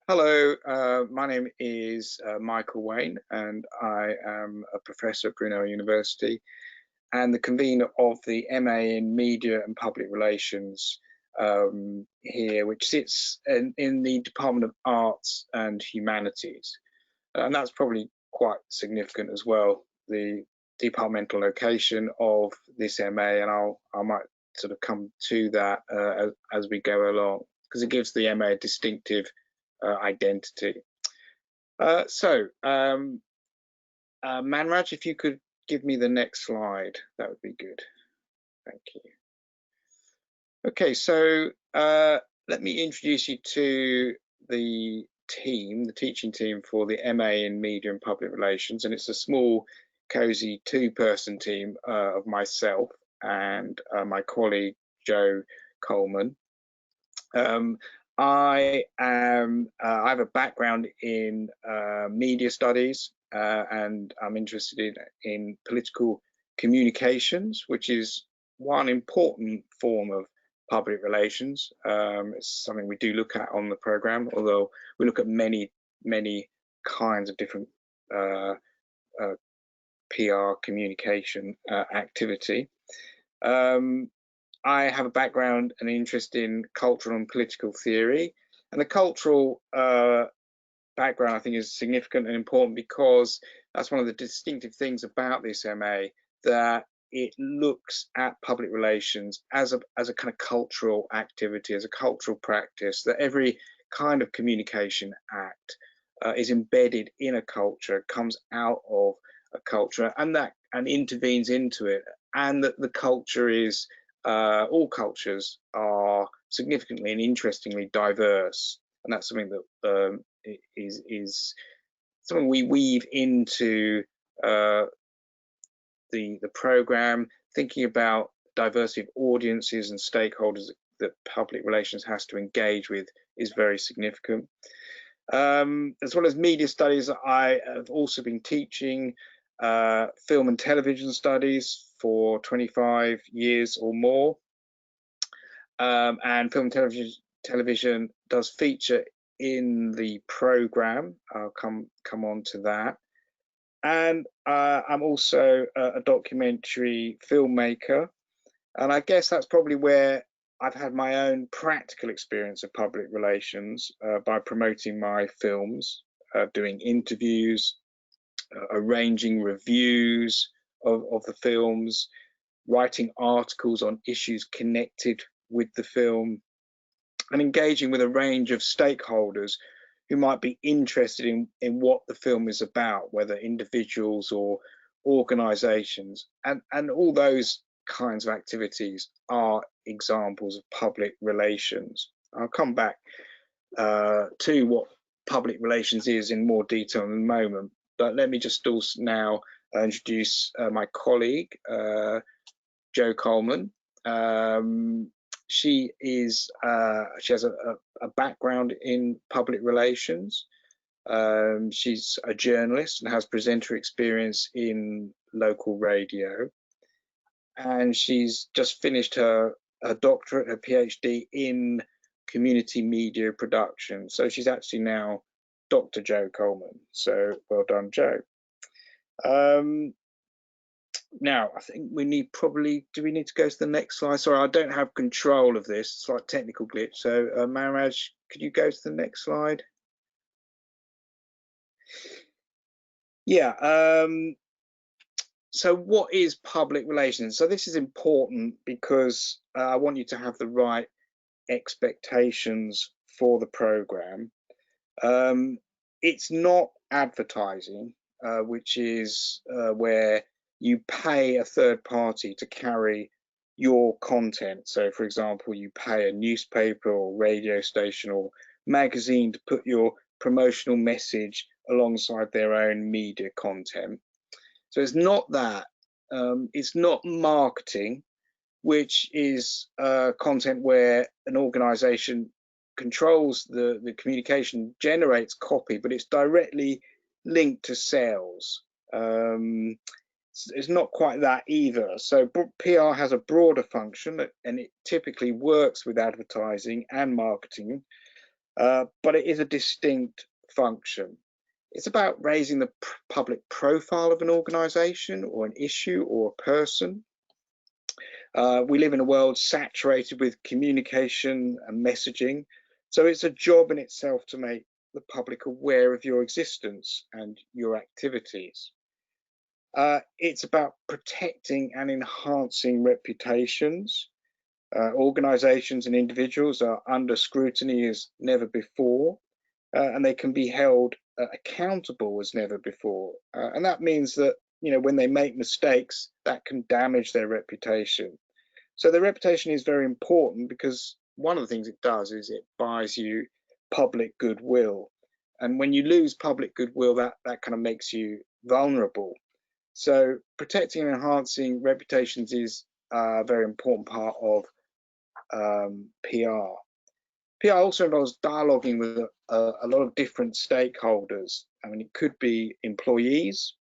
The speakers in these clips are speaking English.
Hello, my name is Michael Wayne, and I am a professor at Brunel University and the convener of the MA in Media and Public Relations here, which sits in the Department of Arts and Humanities. And that's probably quite significant as well, the departmental location of this MA, and I might sort of come to that as we go along, because it gives the MA a distinctive identity. Manraj, if you could give me the next slide, that would be good. Thank you. Okay, so let me introduce you to the team, the teaching team for the MA in Media and Public Relations, and it's a small, cozy two-person team of myself and my colleague Joe Coleman. I have a background in media studies, and I'm interested in political communications, which is one important form of public relations. It's something we do look at on the program, although we look at many kinds of different PR communication activity. I have a background and interest in cultural and political theory, and the cultural background I think is significant and important because that's one of the distinctive things about this MA, that it looks at public relations as a kind of cultural activity, as a cultural practice, that every kind of communication act is embedded in a culture, comes out of a culture, and intervenes into it, and that the culture is all cultures are significantly and interestingly diverse, and that's something that is something we weave into the program, thinking about diversity of audiences and stakeholders that public relations has to engage with is very significant. As well as media studies, I have also been teaching film and television studies for 25 years or more, and film and television does feature in the program. I'll come on to that. And I'm also a documentary filmmaker, and I guess that's probably where I've had my own practical experience of public relations by promoting my films, doing interviews, arranging reviews of the films, writing articles on issues connected with the film, and engaging with a range of stakeholders who might be interested in what the film is about, whether individuals or organizations, and all those kinds of activities are examples of public relations. I'll come back to what public relations is in more detail in a moment, but let me just also now introduce my colleague, Joe Coleman. She has a background in public relations. She's a journalist and has presenter experience in local radio, and she's just finished her doctorate, her PhD in community media production. So she's actually now Dr. Joe Coleman. So well done, Joe. Now, I think we need do we need to go to the next slide? Sorry, I don't have control of this. It's like technical glitch. So Maraj, could you go to the next slide? Yeah. So what is public relations? So this is important because I want you to have the right expectations for the program. It's not advertising, which is where you pay a third party to carry your content. So for example, you pay a newspaper or radio station or magazine to put your promotional message alongside their own media content. So it's not that. It's not marketing, which is content where an organization controls the communication, generates copy, but it's directly linked to sales. It's not quite that either. So PR has a broader function, and it typically works with advertising and marketing, but it is a distinct function. It's about raising the public profile of an organization or an issue or a person. We live in a world saturated with communication and messaging, so it's a job in itself to make the public aware of your existence and your activities. It's about protecting and enhancing reputations. Organizations and individuals are under scrutiny as never before, and they can be held accountable as never before. And that means that, when they make mistakes, that can damage their reputation. So the reputation is very important because one of the things it does is it buys you public goodwill. And when you lose public goodwill, that kind of makes you vulnerable. So protecting and enhancing reputations is a very important part of PR. PR also involves dialoguing with a lot of different stakeholders. I mean, it could be employees.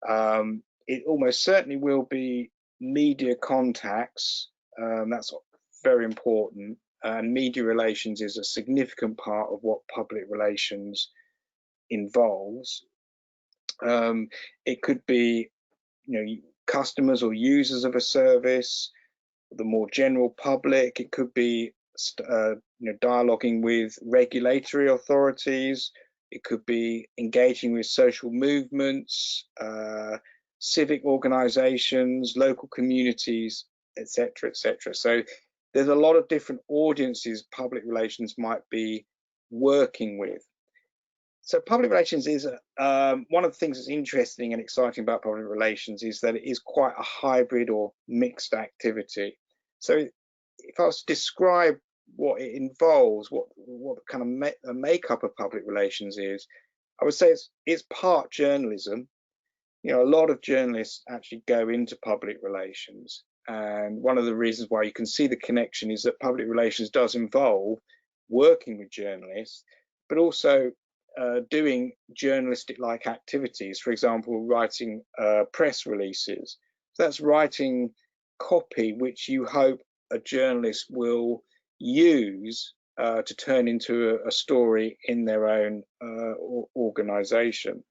It almost certainly will be media contacts. That's very important. And media relations is a significant part of what public relations involves. It could be, customers or users of a service, the more general public. It could be dialoguing with regulatory authorities. It could be engaging with social movements, civic organizations, local communities, etc., etc. So there's a lot of different audiences public relations might be working with. So public relations is one of the things that's interesting and exciting about public relations is that it is quite a hybrid or mixed activity. So if I was to describe what it involves, what kind of makeup of public relations is, I would say it's part journalism. A lot of journalists actually go into public relations, and one of the reasons why you can see the connection is that public relations does involve working with journalists, but also doing journalistic-like activities. For example, writing press releases. So that's writing copy which you hope a journalist will use to turn into a story in their own organization.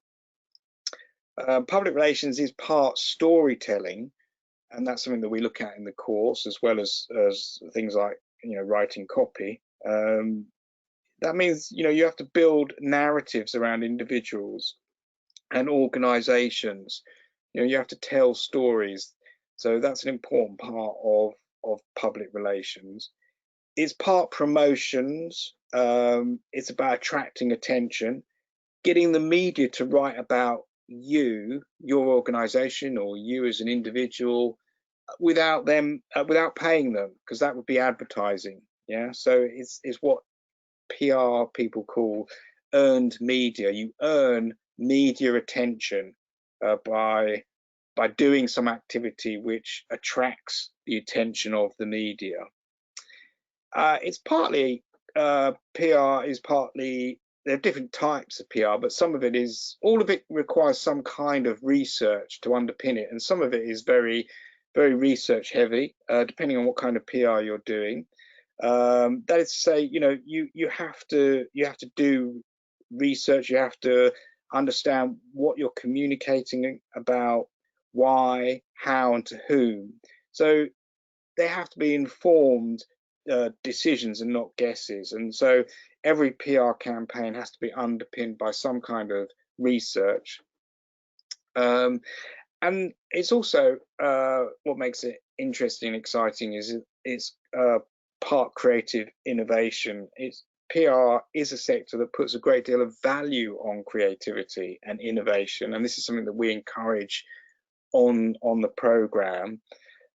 Public relations is part storytelling, and that's something that we look at in the course, as well as things like writing copy. That means you have to build narratives around individuals and organizations. You have to tell stories. So that's an important part of public relations. It's part promotions. It's about attracting attention, getting the media to write about you, your organization, or you as an individual without paying them, because that would be advertising. Yeah, so it's what PR people call earned media. You earn media attention by doing some activity which attracts the attention of the media. It's partly PR is partly, there are different types of PR, but all of it requires some kind of research to underpin it, and some of it is very, very research heavy, depending on what kind of PR you're doing. That is to say, you have to do research. You have to understand what you're communicating about, why, how, and to whom. So they have to be informed decisions and not guesses. And so every PR campaign has to be underpinned by some kind of research. And it's also what makes it interesting and exciting is it's part creative innovation. PR is a sector that puts a great deal of value on creativity and innovation, and this is something that we encourage on the program.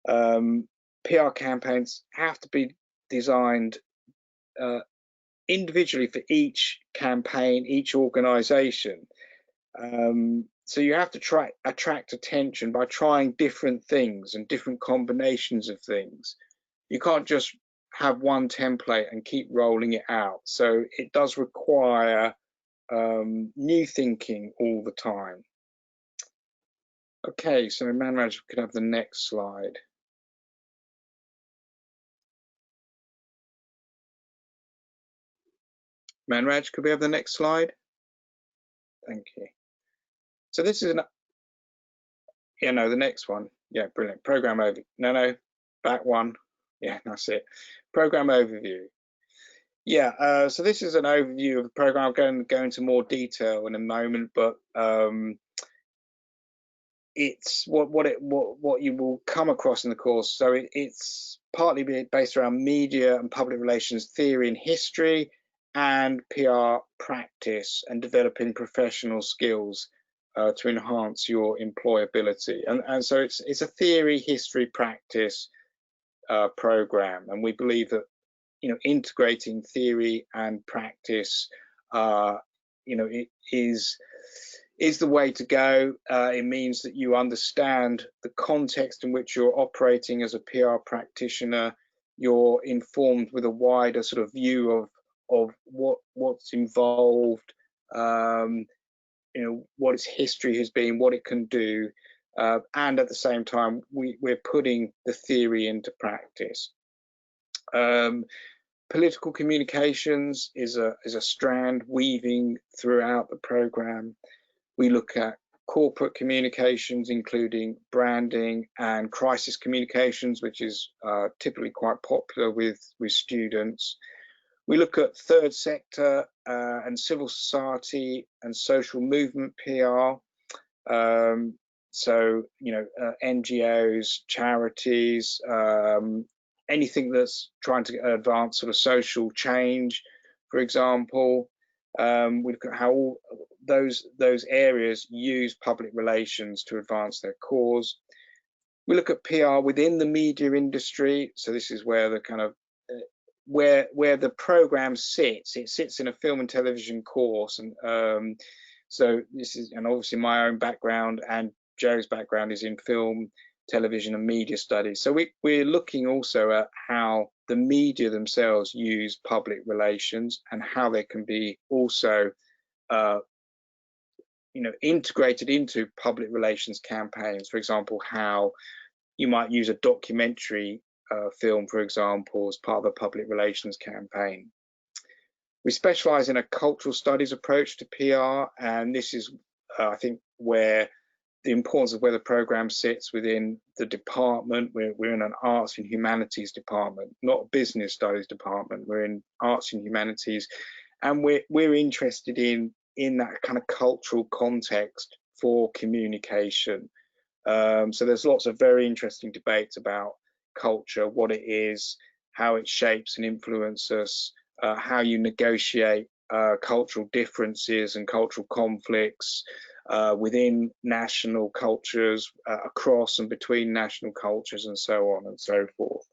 PR campaigns have to be designed individually for each campaign, each organization. So you have to attract attention by trying different things and different combinations of things. You can't just have one template and keep rolling it out. So it does require new thinking all the time. Okay, so Man Manager could have the next slide. Manraj, could we have the next slide? Thank you. So this is the next one. Yeah, brilliant. Program overview. No, back one. Yeah, that's it. Program overview. Yeah, so this is an overview of the program. I'm going to go into more detail in a moment, but it's what you will come across in the course. So it's partly based around media and public relations theory and history, and PR practice, and developing professional skills to enhance your employability. And so it's a theory, history, practice program, and we believe that integrating theory and practice it is the way to go. It means that you understand the context in which you're operating as a PR practitioner. You're informed with a wider sort of view of what's involved, what its history has been, what it can do, and at the same time we're putting the theory into practice. Political communications is a strand weaving throughout the program. We look at corporate communications, including branding and crisis communications, which is typically quite popular with students. We look at third sector and civil society and social movement PR. So, NGOs, charities, anything that's trying to advance sort of social change, for example. We look at how all those areas use public relations to advance their cause. We look at PR within the media industry. So this is where the kind of where the program sits. It sits in a film and television course, and so this is, and obviously my own background and Joe's background is in film, television and media studies. So we're looking also at how the media themselves use public relations and how they can be also integrated into public relations campaigns. For example, how you might use a documentary film, for example, as part of a public relations campaign. We specialize in a cultural studies approach to PR, and this is I think where the importance of where the program sits within the department. We're in an arts and humanities department, not a business studies department. We're in arts and humanities, and we're interested in that kind of cultural context for communication. So there's lots of very interesting debates about culture, what it is, how it shapes and influences us, how you negotiate cultural differences and cultural conflicts within national cultures, across and between national cultures, and so on and so forth.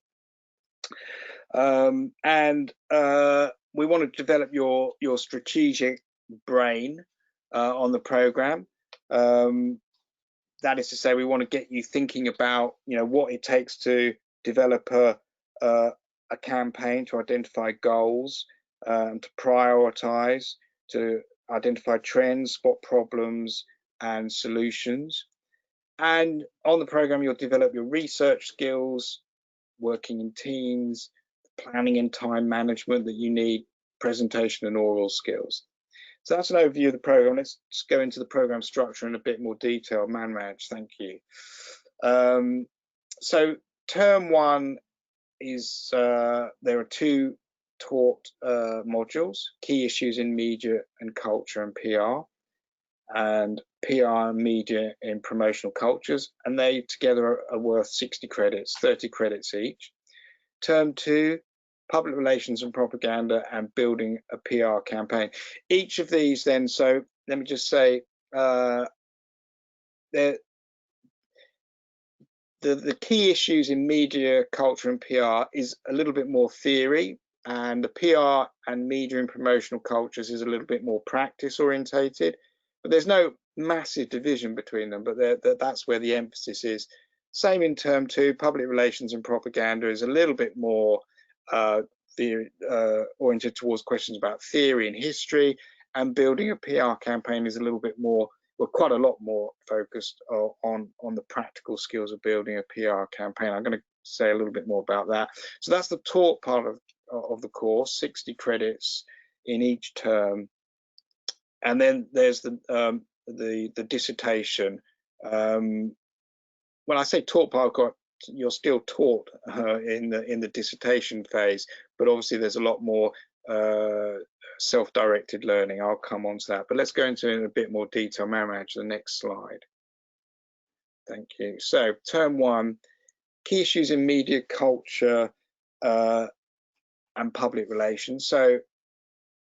And we want to develop your strategic brain on the program. That is to say, we want to get you thinking about what it takes to develop a campaign, to identify goals, to prioritize, to identify trends, spot problems and solutions. And on the program, you'll develop your research skills, working in teams, planning and time management that you need, presentation and oral skills. So that's an overview of the program. Let's just go into the program structure in a bit more detail. Manraj, thank you. So term one is, there are two taught modules: key issues in media and culture and PR, and PR and media in promotional cultures, and they together are worth 60 credits, 30 credits each. Term two, public relations and propaganda and building a PR campaign. Each of these then, so let me just say, the key issues in media, culture and PR is a little bit more theory, and the PR and media and promotional cultures is a little bit more practice orientated, but there's no massive division between them, but that's where the emphasis is. Same in term two, public relations and propaganda is a little bit more theory, oriented towards questions about theory and history, and building a PR campaign is a little bit more, well, quite a lot more focused on the practical skills of building a PR campaign. I'm going to say a little bit more about that. So that's the taught part of the course, 60 credits in each term. And then there's the dissertation. When I say taught by, you're still taught in the dissertation phase, but obviously there's a lot more self-directed learning. I'll come on to that, but let's go into it in a bit more detail. Manage the next slide. Thank you. So term 1, key issues in media, culture, and public relations. So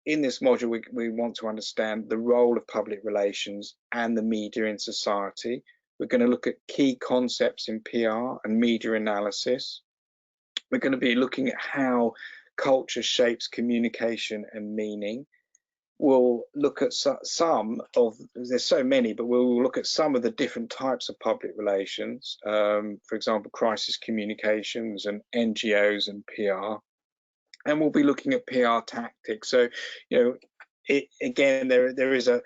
in this module, we want to understand the role of public relations and the media in society. We're going to look at key concepts in PR and media analysis. We're going to be looking at how culture shapes communication and meaning. We'll look at some of, there's so many, but we'll look at some of the different types of public relations. For example, crisis communications and NGOs and PR. And we'll be looking at PR tactics. So, again, there's a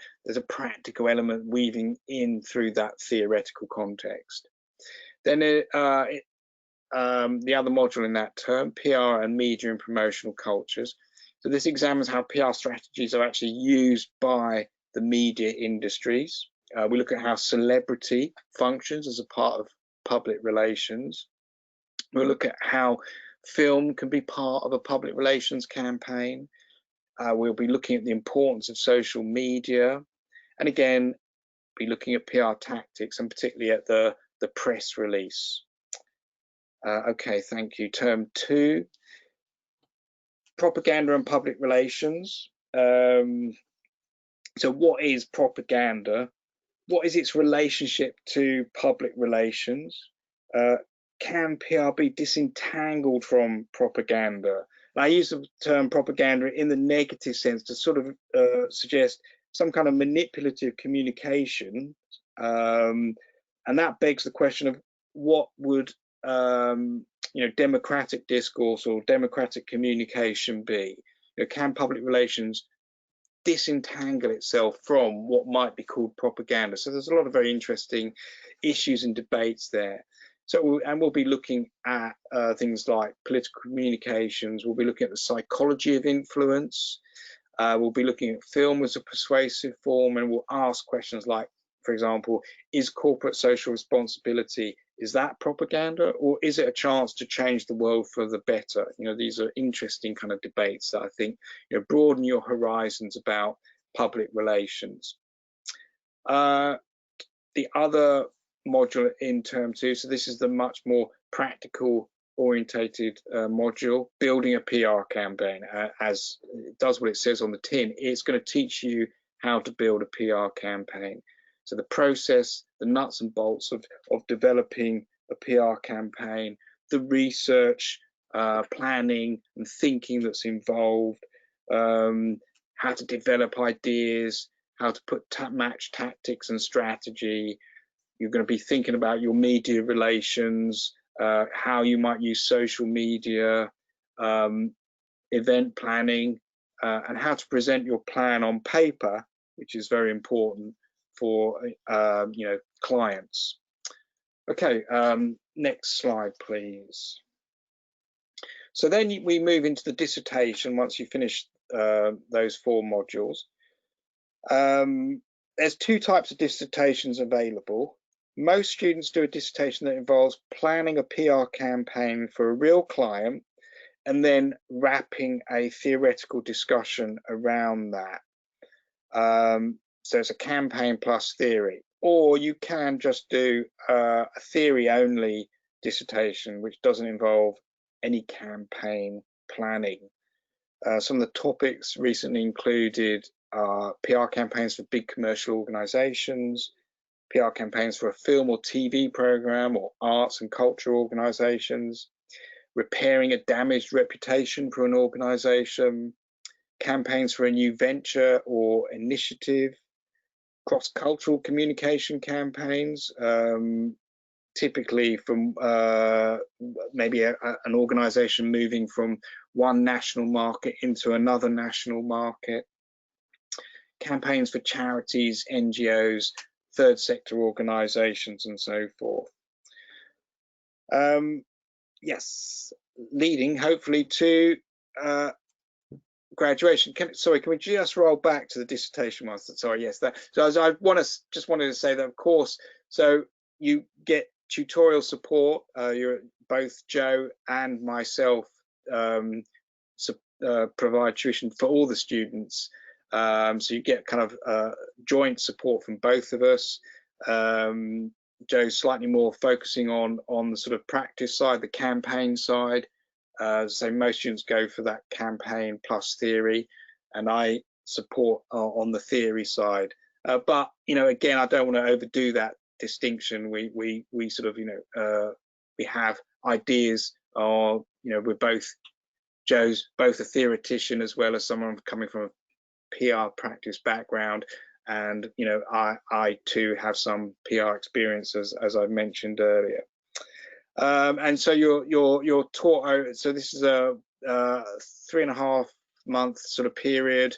practical element weaving in through that theoretical context. Then the other module in that term, PR and media and promotional cultures. So this examines how PR strategies are actually used by the media industries. We look at how celebrity functions as a part of public relations. We'll look at how film can be part of a public relations campaign. We'll be looking at the importance of social media, and again, be looking at PR tactics and particularly at the press release. Okay, thank you. Term 2, propaganda and public relations. So what is propaganda? What is its relationship to public relations? Can PR be disentangled from propaganda? And I use the term propaganda in the negative sense to sort of suggest some kind of manipulative communication, and that begs the question of what would democratic discourse or democratic communication be? Can public relations disentangle itself from what might be called propaganda? So there's a lot of very interesting issues and debates there. So, and we'll be looking at things like political communications. We'll be looking at the psychology of influence. We'll be looking at film as a persuasive form, and we'll ask questions like, for example, is corporate social responsibility, is that propaganda, or is it a chance to change the world for the better? These are interesting kind of debates that I think broaden your horizons about public relations. The other module in term 2, so this is the much more practical orientated module, building a PR campaign. As it does what it says on the tin, it's going to teach you how to build a PR campaign. So the process, the nuts and bolts of developing a PR campaign, the research, planning and thinking that's involved, how to develop ideas, how to match tactics and strategy. You're going to be thinking about your media relations, how you might use social media, event planning, and how to present your plan on paper, which is very important for clients. Okay, next slide, please. So then we move into the dissertation once you finish those 4 modules. There's 2 types of dissertations available. Most students do a dissertation that involves planning a PR campaign for a real client and then wrapping a theoretical discussion around that. So it's a campaign plus theory, or you can just do a theory only dissertation which doesn't involve any campaign planning. Some of the topics recently included PR campaigns for big commercial organizations, PR campaigns for a film or TV program or arts and culture organizations, repairing a damaged reputation for an organization, campaigns for a new venture or initiative, cross-cultural communication campaigns, typically from maybe an organization moving from one national market into another national market, campaigns for charities, NGOs, third sector organizations, and so forth. Yes, leading hopefully to graduation. Sorry, can we just roll back to the dissertation one? Sorry, yes. So I just wanted to say that, of course, so you get tutorial support. You're both Joe and myself provide tuition for all the students. So you get kind of joint support from both of us. Joe's slightly more focusing on the sort of practice side, the campaign side. So most students go for that campaign plus theory, and I support on the theory side. But again, I don't want to overdo that distinction. We sort of we have ideas. We're both, Joe's both a theoretician as well as someone coming from a PR practice background, and I too have some PR experience as I mentioned earlier. And so you're taught. So this is a 3.5 month sort of period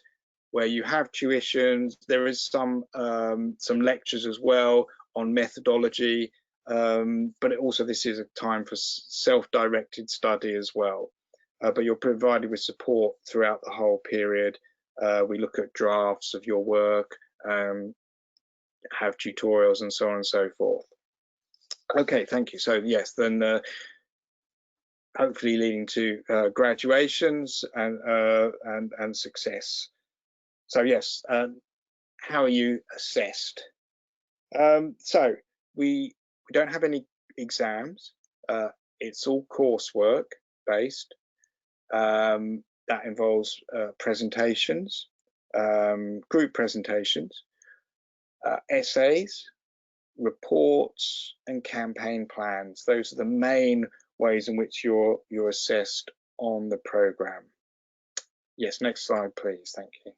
where you have tuitions. There is some lectures as well on methodology, but also this is a time for self-directed study as well. But you're provided with support throughout the whole period. We look at drafts of your work, have tutorials and so on and so forth. Okay, thank you. So yes, then hopefully leading to graduations and success. So yes, how are you assessed? So we don't have any exams. It's all coursework based. That involves presentations, group presentations, essays, reports, and campaign plans. Those are the main ways in which you're assessed on the program. Yes, next slide, please. Thank you.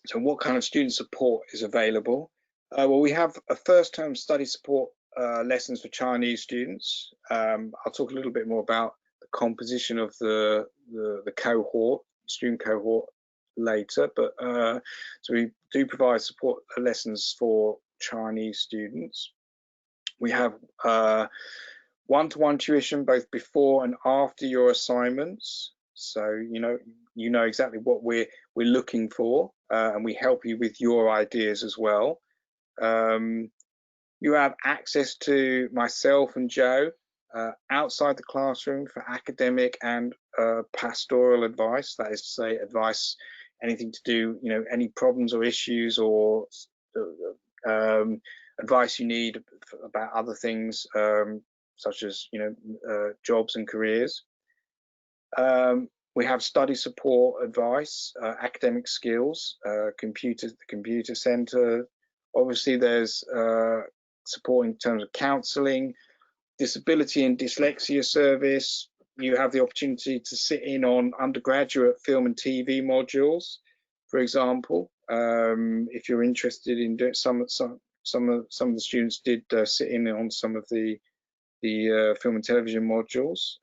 So what kind of student support is available? Well, we have a first-term study support lessons for Chinese students. I'll talk a little bit more about the composition of the cohort, student cohort later, but so we do provide support lessons for Chinese students. We have one-to-one tuition both before and after your assignments, so you know exactly what we're looking for, and we help you with your ideas as well. You have access to myself and Joe outside the classroom for academic and pastoral advice. That is to say, advice, anything to do, any problems or issues or advice you need about other things, such as jobs and careers. We have study support advice, academic skills, the computer center. Obviously, there's support in terms of counselling, disability and dyslexia service. You have the opportunity to sit in on undergraduate film and TV modules, for example. If you're interested in doing some of the students did sit in on some of the film and television modules.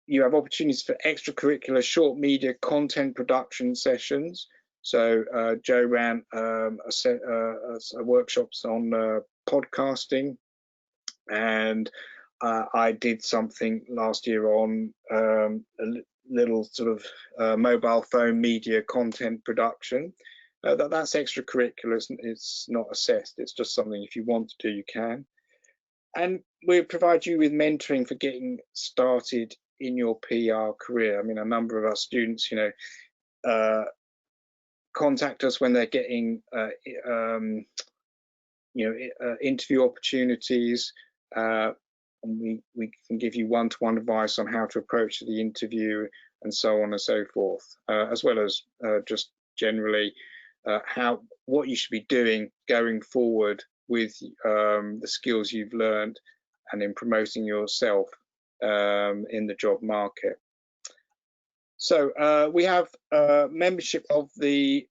You have opportunities for extracurricular short media content production sessions. So Joe ran workshops on podcasting, and I did something last year on a little sort of mobile phone media content production. That's extracurricular. It's not assessed. It's just something, if you want to do, you can. And we provide you with mentoring for getting started in your PR career. I mean, a number of our students, contact us when they're getting interview opportunities, and we can give you one-to-one advice on how to approach the interview and so on and so forth, as well as just generally what you should be doing going forward with the skills you've learned and in promoting yourself in the job market. So we have membership of the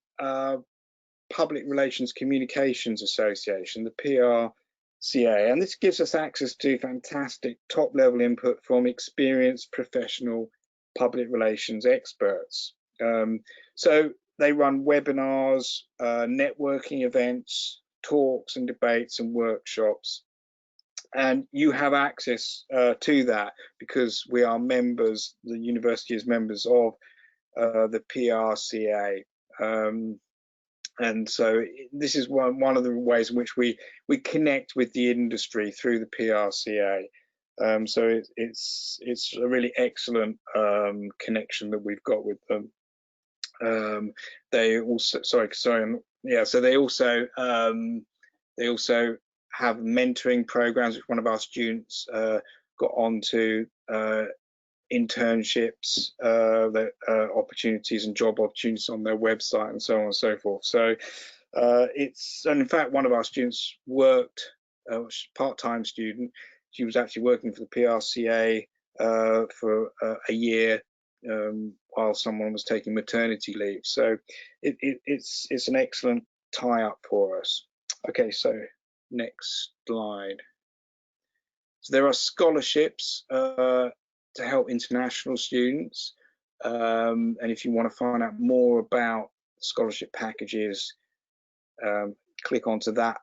Public Relations Communications Association, the PRCA, and this gives us access to fantastic top-level input from experienced professional public relations experts. So they run webinars, networking events, talks and debates and workshops. and you have access to that because we are members, the university is members of the PRCA. And so this is one of the ways in which we connect with the industry through the PRCA. So it's a really excellent connection that we've got with them. They also, so they also have mentoring programs, which one of our students got onto, internships, opportunities and job opportunities on their website, and so on and so forth. So and in fact, one of our students worked, part-time student, she was actually working for the PRCA for a year while someone was taking maternity leave. So it's an excellent tie-up for us. Okay, so next slide. So there are scholarships to help international students, and if you want to find out more about scholarship packages, click onto that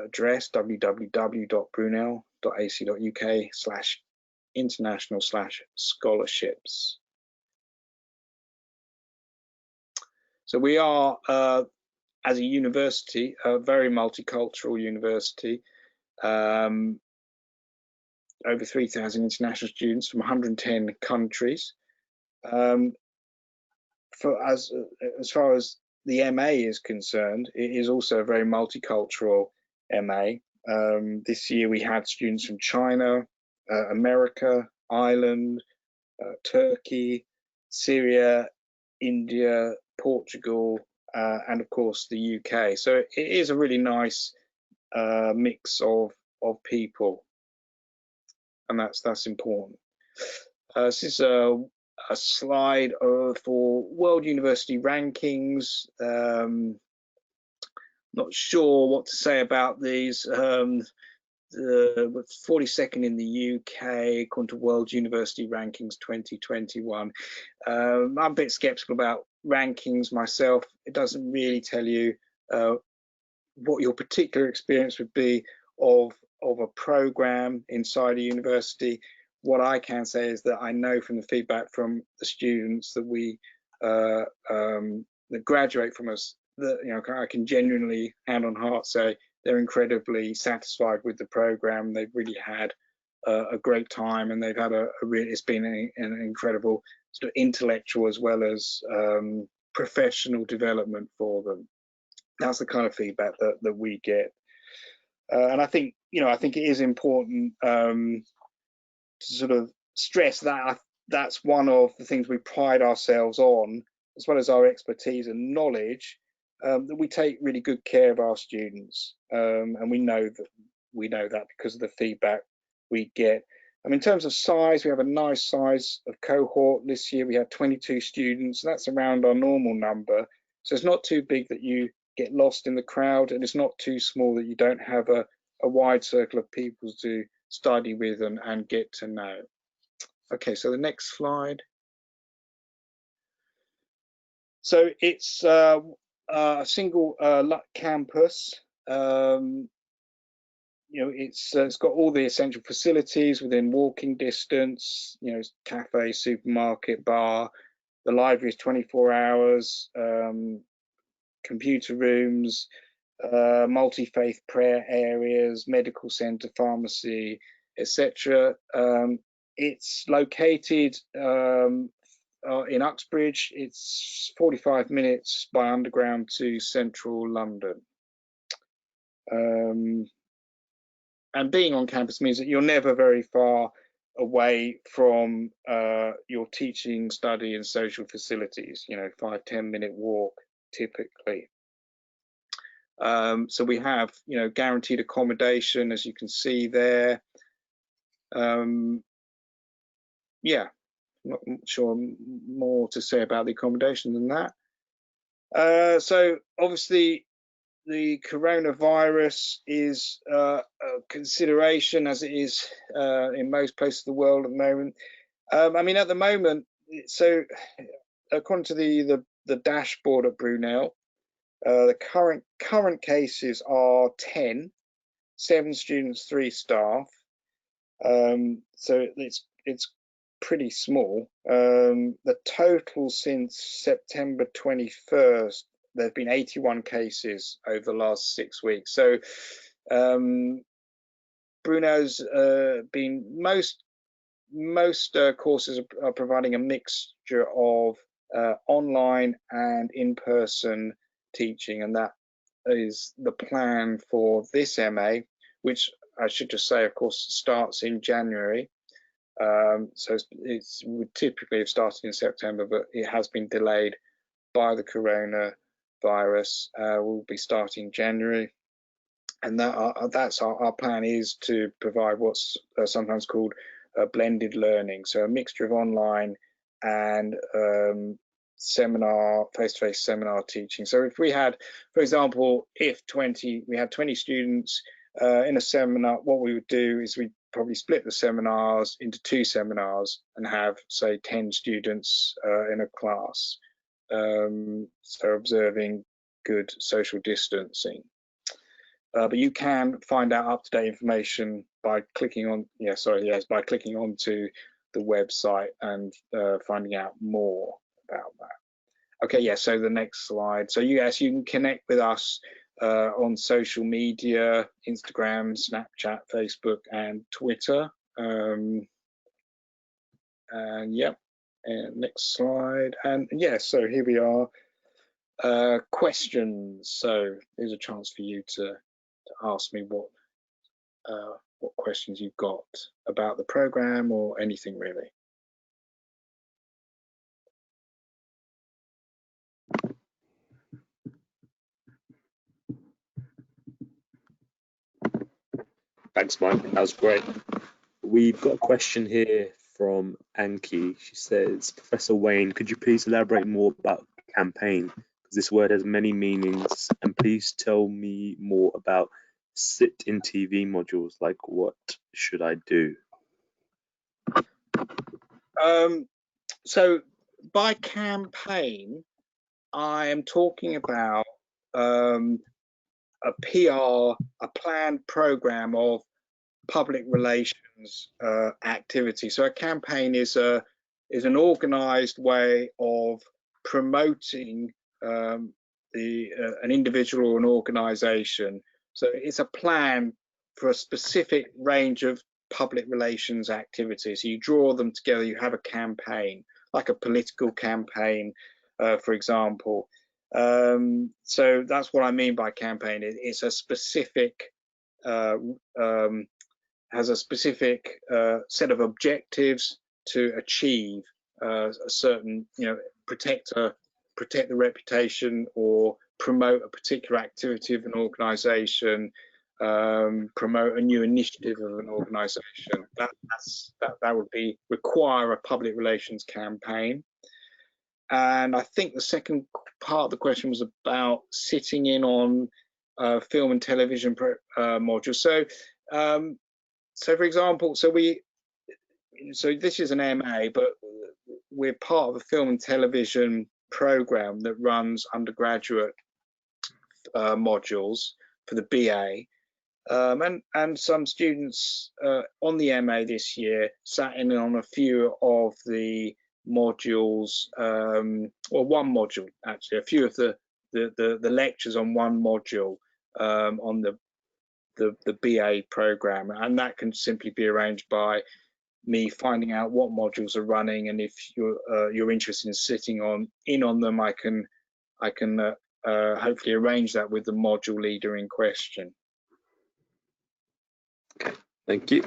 address, www.brunel.ac.uk/international/scholarships. So we are, as a university, a very multicultural university. Over 3,000 international students from 110 countries. As far as the MA is concerned, it is also a very multicultural MA. This year we had students from China, America, Ireland, Turkey, Syria, India, Portugal, and of course the UK. So it is a really nice mix of people, and that's important. This is a slide for World University Rankings. Not sure what to say about these. The 42nd in the UK according to World University Rankings 2021. I'm a bit skeptical about rankings myself. It doesn't really tell you what your particular experience would be of a program inside a university. What I can say is that I know from the feedback from the students that that graduate from us, that I can genuinely, hand on heart, say they're incredibly satisfied with the program. They've really had a great time, and they've had it's been an incredible sort of intellectual as well as professional development for them. That's the kind of feedback that we get, and I think it is important to sort of stress that that's one of the things we pride ourselves on, as well as our expertise and knowledge, that we take really good care of our students, and we know that because of the feedback we get. In terms of size, we have a nice size of cohort. This year we had 22 students. That's around our normal number, so it's not too big that you get lost in the crowd, and it's not too small that you don't have a wide circle of people to study with and get to know. Okay, so the next slide. So it's a single campus. It's got all the essential facilities within walking distance. Cafe, supermarket, bar. The library is 24 hours. Computer rooms, multi-faith prayer areas, medical centre, pharmacy, etc. It's located in Uxbridge. It's 45 minutes by underground to central London. And being on campus means that you're never very far away from your teaching, study and social facilities, 5-10 minute walk typically. So we have guaranteed accommodation, as you can see there. Yeah, not sure more to say about the accommodation than that. So obviously the coronavirus is a consideration, as it is in most places of the world at the moment. At the moment, so according to the dashboard at Brunel, the current cases are 10. 7 students, 3 staff. So it's pretty small. The total since September 21st, there have been 81 cases over the last 6 weeks. So Brunel's been most courses are providing a mixture of online and in-person teaching, and that is the plan for this MA, which I should just say, of course, starts in January. So it would typically have started in September, but it has been delayed by the coronavirus. We'll be starting January, and that's our plan, is to provide what's sometimes called blended learning, so a mixture of online and face-to-face seminar teaching. So if we had, for example, we had 20 students in a seminar, what we would do is we'd probably split the seminars into 2 seminars and have, say, 10 students in a class, so observing good social distancing. But you can find out up-to-date information by clicking on, by clicking onto the website and finding out more about that. Okay, yeah, so the next slide. So you can connect with us on social media, Instagram, Snapchat, Facebook, and Twitter. And yeah, and next slide. And yeah, so here we are. Questions. So here's a chance for you to ask me what questions you've got about the program or anything really. Thanks, Mike. That was great. We've got a question here from Anki. She says, Professor Wayne, could you please elaborate more about campaign? Because this word has many meanings, and please tell me more about sit in TV modules, like what should I do? So by campaign, I am talking about a PR, a planned program of public relations activity. So a campaign is an organized way of promoting an individual or an organization. So it's a plan for a specific range of public relations activities. You draw them together, you have a campaign, like a political campaign, for example. So that's what I mean by campaign. It's a specific has a specific set of objectives to achieve a certain, protect the reputation or promote a particular activity of an organization, promote a new initiative of an organization. That would require a public relations campaign. And I think the second part of the question was about sitting in on film and television modules. So for example, so this is an MA, but we're part of a film and television program that runs undergraduate modules for the BA. And some students on the MA this year sat in on a few of the modules, or one module actually, a few of the lectures on one module on the BA program, and that can simply be arranged by me finding out what modules are running, and if you're interested in sitting in on them, I can hopefully arrange that with the module leader in question. Okay, thank you.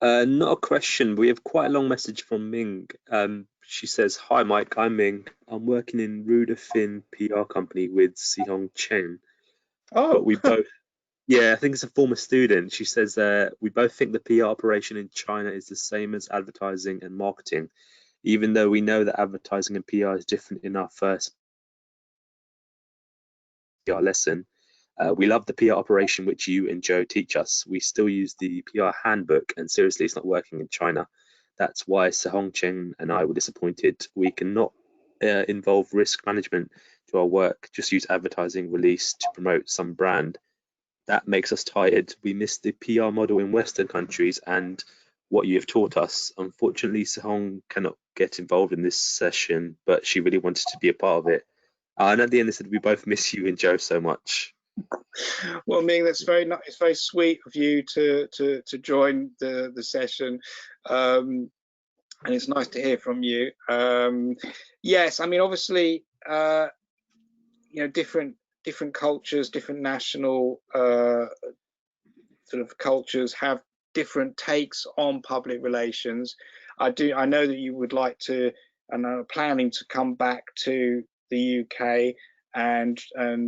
Not a question, but we have quite a long message from Ming. She says, "Hi Mike, I'm Ming. I'm working in Rudafin PR company with Sihong Chen. Oh, but we both." Yeah, I think it's a former student. She says we both think the PR operation in China is the same as advertising and marketing, even though we know that advertising and PR is different in our first PR lesson. We love the PR operation which you and Joe teach us. We still use the PR handbook, and seriously, it's not working in China. That's why Sehong Chen and I were disappointed. We cannot involve risk management to our work, just use advertising release to promote some brand. that makes us tired. We miss the PR model in Western countries and what you have taught us. Unfortunately, Sehong cannot get involved in this session, but she really wanted to be a part of it. And at the end, they said, we both miss you and Joe so much. Well, Ming, that's very nice. It's very sweet of you to join the session, and it's nice to hear from you. Yes, I mean, obviously, you know, different cultures, different national sort of cultures have different takes on public relations. I know that you would like to, and are planning to come back to the UK and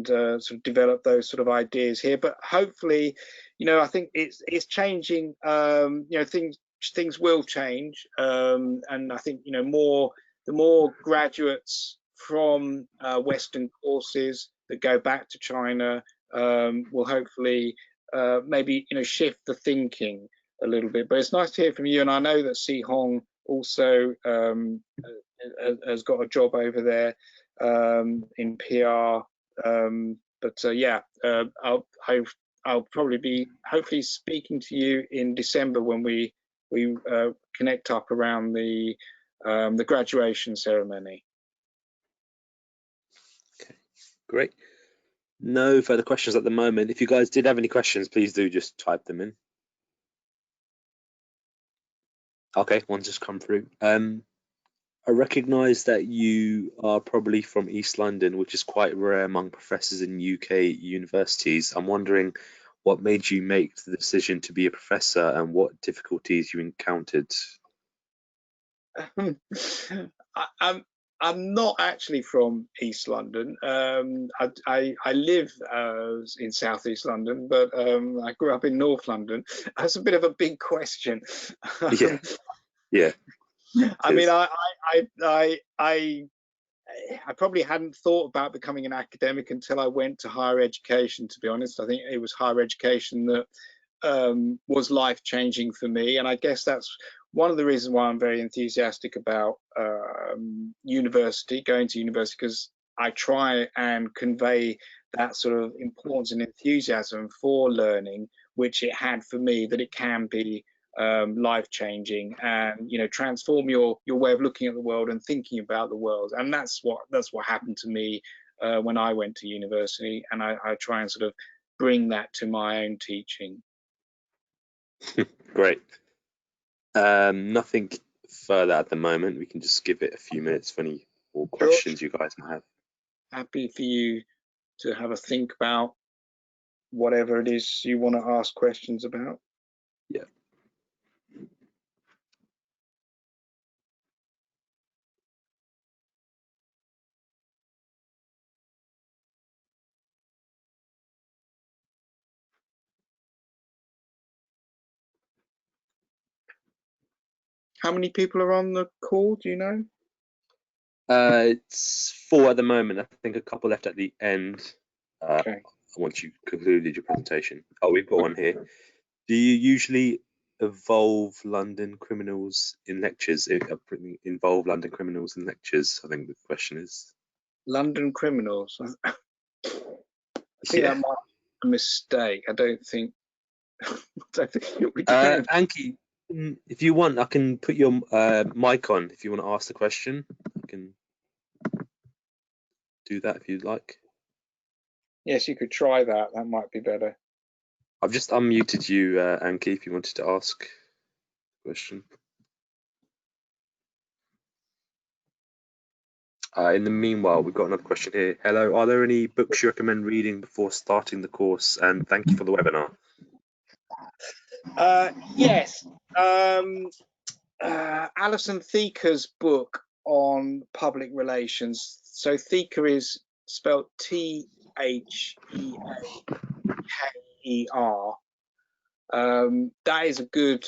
sort of develop those sort of ideas here. But hopefully, you know, I think it's changing. You know, things will change, and I think, you know, the more graduates from Western courses that go back to China will hopefully maybe, you know, shift the thinking a little bit. But it's nice to hear from you, and I know that Sehong also has got a job over there in PR. But yeah, I'll probably be hopefully speaking to you in December when we connect up around the graduation ceremony. Okay, great. No further questions at the moment. If you guys did have any questions, please do just type them in. Okay, one just come through. I recognise that you are probably from East London, which is quite rare among professors in UK universities. I'm wondering what made you make the decision to be a professor and what difficulties you encountered. I'm not actually from East London. I live in Southeast London, but I grew up in North London. That's a bit of a big question. Yeah, yeah. I mean, I probably hadn't thought about becoming an academic until I went to higher education, to be honest. I think it was higher education that was life-changing for me, and I guess that's one of the reasons why I'm very enthusiastic about going to university, because I try and convey that sort of importance and enthusiasm for learning, which it had for me, that it can be life-changing and, you know, transform your way of looking at the world and thinking about the world. And that's what happened to me when I went to university, and I try and sort of bring that to my own teaching. Great. Nothing further at the moment. We can just give it a few minutes for any more questions you guys might have. Happy for you to have a think about whatever it is you want to ask questions about. Yeah. How many people are on the call? Do you know? It's 4 at the moment. I think a couple left at the end. Okay. Once you concluded your presentation. Oh, we've got one here. Do you usually involve London criminals in lectures? Involve London criminals in lectures, I think the question is. London criminals. I think that might be a mistake. I don't think. We don't. Anki, if you want, I can put your mic on if you want to ask the question. I can do that if you'd like. Yes, you could try that. That might be better. I've just unmuted you, Anki, if you wanted to ask a question. In the meanwhile, we've got another question here. Hello, are there any books you recommend reading before starting the course? And thank you for the webinar. Yes. Alison Thieker's book on public relations. So Thieker is spelled Theaker. That is a good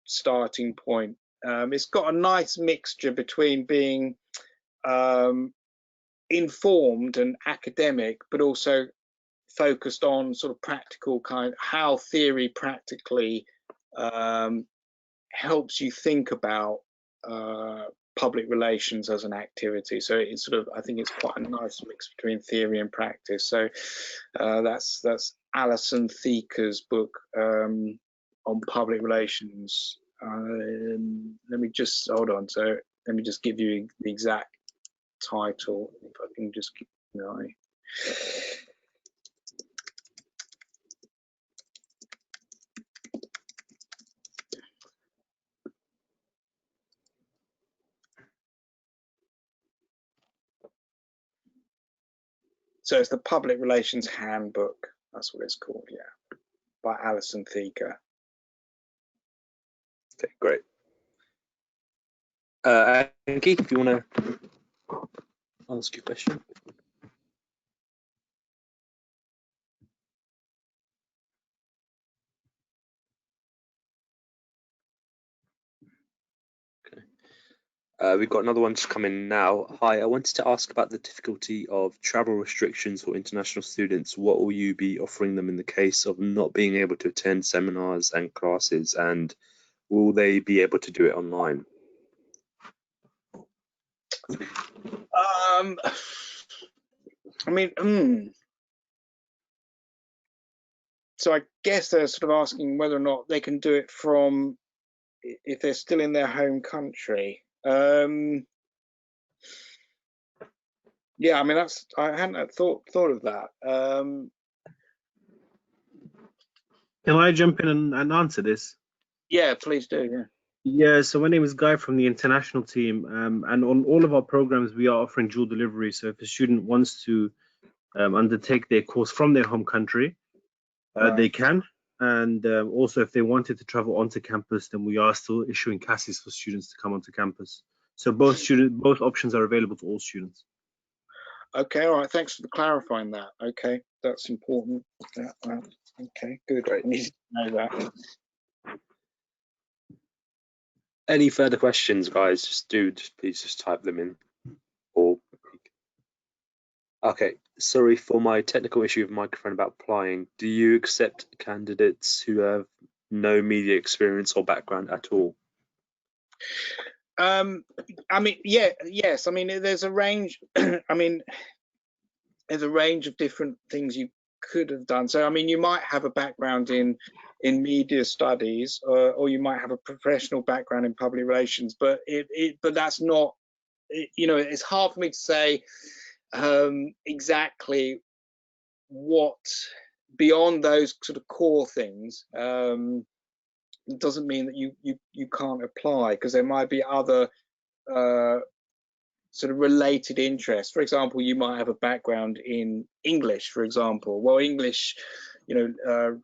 starting point. It's got a nice mixture between being informed and academic, but also focused on sort of practical kind, how theory practically helps you think about public relations as an activity. So it's sort of, I think it's quite a nice mix between theory and practice. So that's Alison Thieker's book on public relations. Let me just hold on. So let me just give you the exact title. If I can just keep an eye. So it's the Public Relations Handbook. That's what it's called, yeah, by Alison Thieker. Okay, great. Anki, if you want to ask your question. We've got another one just coming now. Hi, I wanted to ask about the difficulty of travel restrictions for international students. What will you be offering them in the case of not being able to attend seminars and classes, and will they be able to do it online? I mean, so I guess they're sort of asking whether or not they can do it from, if they're still in their home country. Yeah, I mean, I hadn't thought of that. Can I jump in and answer this? Yeah, please do. Yeah. Yeah, so my name is Guy from the international team, and on all of our programs, we are offering dual delivery. So if a student wants to undertake their course from their home country, they can. And also, if they wanted to travel onto campus, then we are still issuing CASIs for students to come onto campus. So both options are available to all students. Okay, all right. Thanks for clarifying that. Okay, that's important. Yeah, okay, good. Great. I need to know that. Any further questions, guys? Please just type them in. Or okay, sorry for my technical issue with microphone about applying. Do you accept candidates who have no media experience or background at all? I mean, yes. I mean, there's a range. I mean, there's a range of different things you could have done. So, I mean, you might have a background in media studies, or you might have a professional background in public relations, but but that's not. You know, it's hard for me to say exactly what beyond those sort of core things. It doesn't mean that you can't apply, because there might be other sort of related interests. For example, you might have a background in English, for example. Well, English, you know,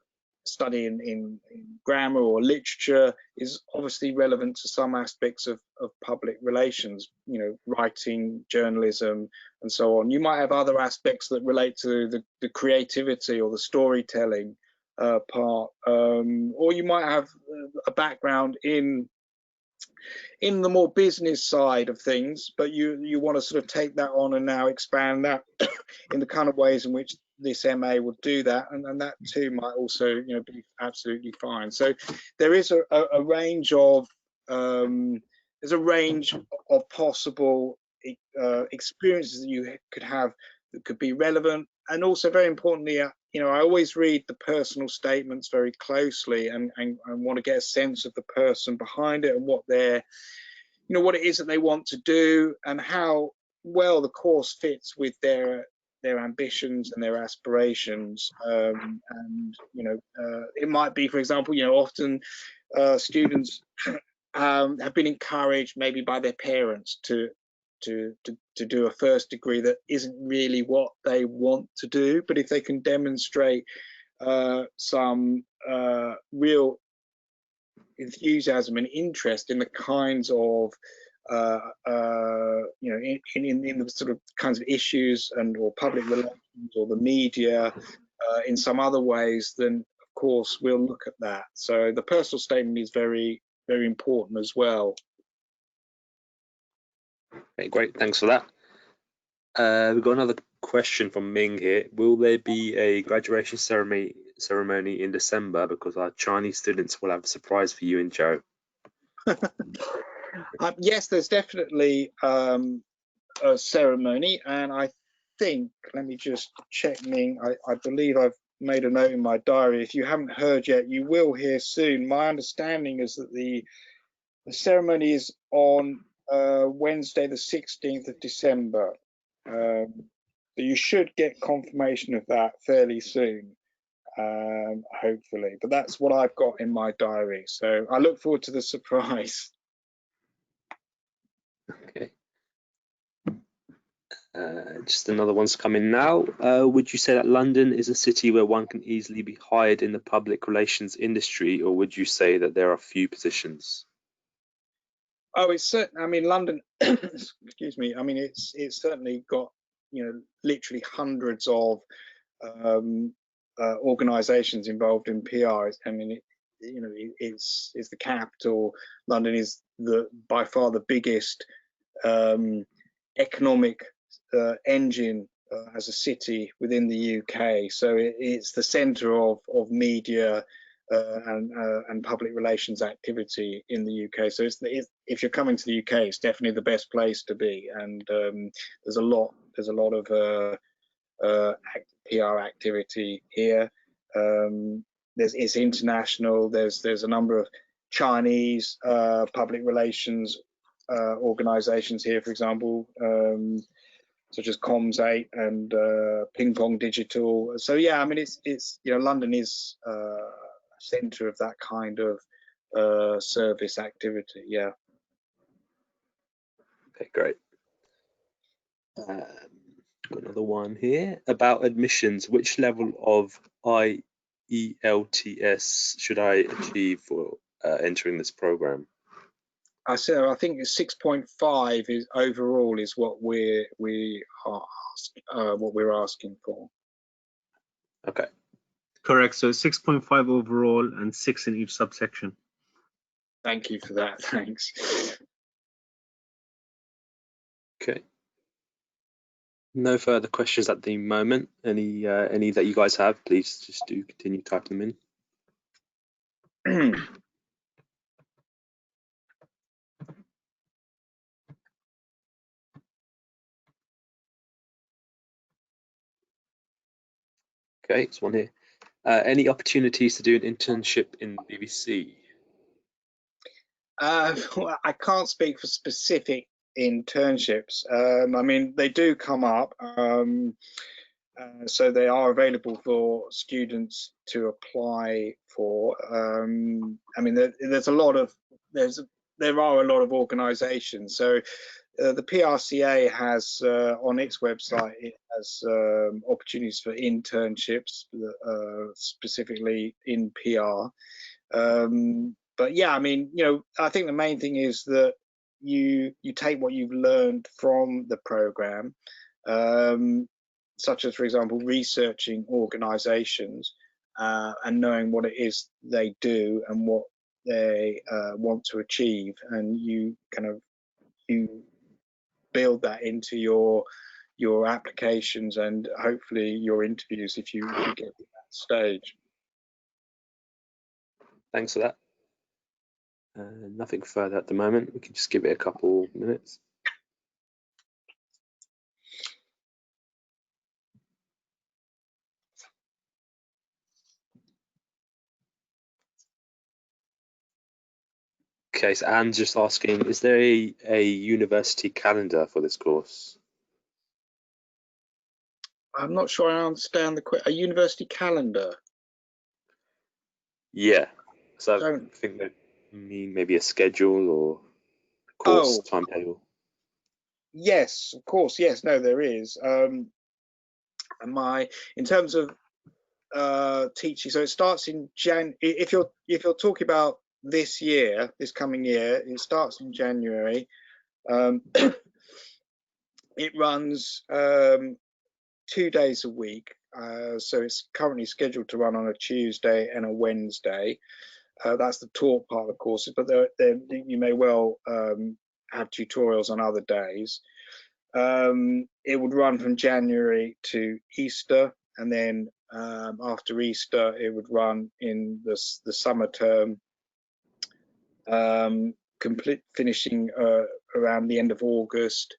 studying in grammar or literature is obviously relevant to some aspects of public relations, you know, writing, journalism, and so on. You might have other aspects that relate to the creativity or the storytelling part, or you might have a background in the more business side of things, but you want to sort of take that on and now expand that in the kind of ways in which this MA would do that, and that too might also, you know, be absolutely fine. So there is a range of there's a range of possible experiences that you could have that could be relevant, and also very importantly, you know, I always read the personal statements very closely and want to get a sense of the person behind it and what they're, you know, what it is that they want to do and how well the course fits with their ambitions and their aspirations. And you know, it might be, for example, you know, often students have been encouraged maybe by their parents to do a first degree that isn't really what they want to do, but if they can demonstrate some real enthusiasm and interest in the kinds of you know, in the sort of kinds of issues and or public relations or the media in some other ways, then of course we'll look at that. So the personal statement is very, very important as well. Okay, great, thanks for that. We've got another question from Ming here. Will there be a graduation ceremony in December, because our Chinese students will have a surprise for you and Joe? Yes, there's definitely a ceremony, and I think, let me just check, Ming, I believe I've made a note in my diary. If you haven't heard yet, you will hear soon. My understanding is that the ceremony is on Wednesday, the 16th of December. So you should get confirmation of that fairly soon, hopefully. But that's what I've got in my diary. So I look forward to the surprise. Okay. Just another one's coming now. Would you say that London is a city where one can easily be hired in the public relations industry, or would you say that there are few positions? Oh, it's certain. I mean, London. Excuse me. I mean, it's certainly got, you know, literally hundreds of organisations involved in PR. I mean, you know, it's the capital. London is by far the biggest economic engine as a city within the UK. So it's the centre of media and public relations activity in the UK. So if you're coming to the UK, it's definitely the best place to be. And there's a lot of PR activity here. It's international. There's a number of Chinese public relations organisations here, for example, such as Comms8 and Ping Pong Digital. So yeah, I mean, it's you know, London is a centre of that kind of service activity. Yeah. Okay, great. Got another one here about admissions. Which level of IELTS should I achieve for entering this program? I think 6.5 is overall is what we're asking for. Okay. Correct. So 6.5 overall and 6 in each subsection. Thank you for that. Thanks. Okay. No further questions at the moment. Any that you guys have, please just do continue typing them in. Okay, it's one here. Any opportunities to do an internship in the BBC? Well, I can't speak for specific internships. I mean, they do come up, so they are available for students to apply for. I mean, there are a lot of organisations. So the PRCA has on its website, it has opportunities for internships, specifically in PR. But yeah, I mean, you know, I think the main thing is that you take what you've learned from the program, such as, for example, researching organizations and knowing what it is they do and what they want to achieve, and you build that into your applications and hopefully your interviews if you get to that stage. Thanks for that. Nothing further at the moment. We can just give it a couple minutes. Okay, so Anne's just asking, is there a university calendar for this course? I'm not sure I understand the question. A university calendar? Yeah, so I think that mean maybe a schedule or course timetable. Yes, of course. Yes, no, there is. In terms of teaching, so it starts in if you're talking about this coming year, it starts in January. It runs 2 days a week. So it's currently scheduled to run on a Tuesday and a Wednesday. That's the taught part of the courses, but you may well have tutorials on other days. It would run from January to Easter, and then after Easter, it would run in the summer term, finishing around the end of August,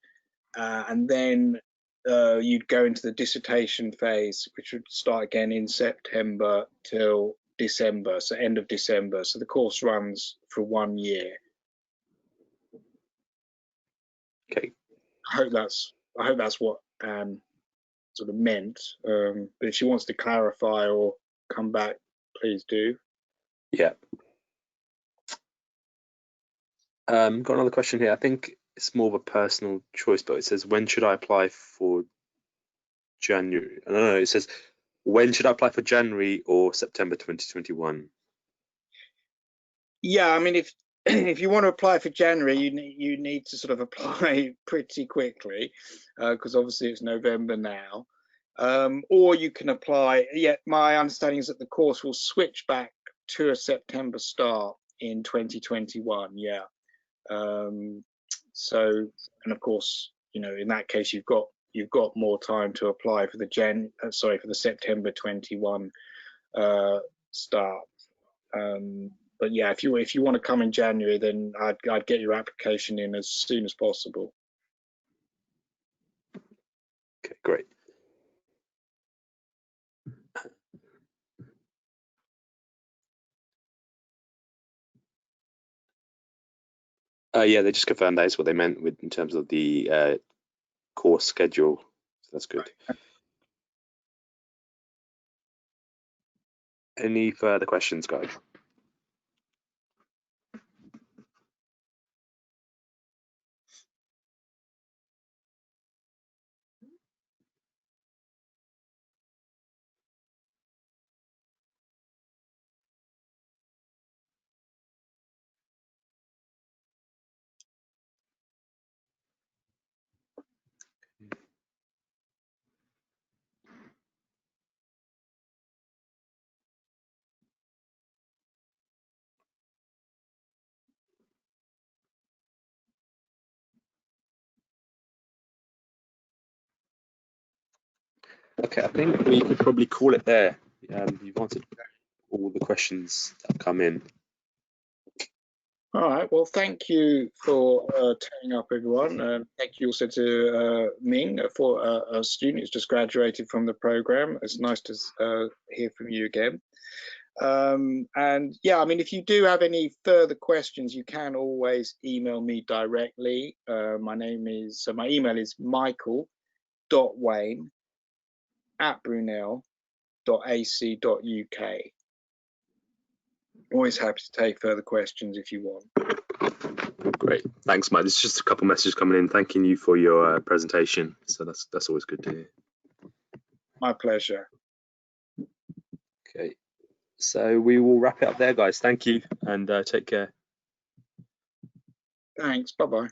and then you'd go into the dissertation phase, which would start again in September till December, so end of December. So the course runs for 1 year. Okay. I hope that's what sort of meant. But if she wants to clarify or come back, please do. Yeah. Got another question here. I think it's more of a personal choice, but it says, when should I apply for January? I don't know. It says, when should I apply for January or September 2021? Yeah, I mean, if you want to apply for January, you need to sort of apply pretty quickly, because obviously it's November now. Or you can apply. Yeah, my understanding is that the course will switch back to a September start in 2021. Yeah. So, and of course, you know, in that case, you've got more time to apply for the for the September 21 start. But yeah, if you want to come in January, then I'd get your application in as soon as possible. Okay, great. Yeah, they just confirmed that is what they meant with in terms of the course schedule. So that's good. Right. Any further questions, guys? Okay, I think we could probably call it there. You've answered all the questions that have come in. All right. Well, thank you for turning up, everyone. Thank you also to Ming, for a student who's just graduated from the program. It's nice to hear from you again. And yeah, I mean, if you do have any further questions, you can always email me directly. My email is michael.wayne@brunel.ac.uk. Always happy to take further questions if you want. Great, thanks, Mike. There's just a couple messages coming in thanking you for your presentation. So that's always good to hear. My pleasure. Okay, so we will wrap it up there, guys. Thank you, and take care. Thanks. Bye-bye.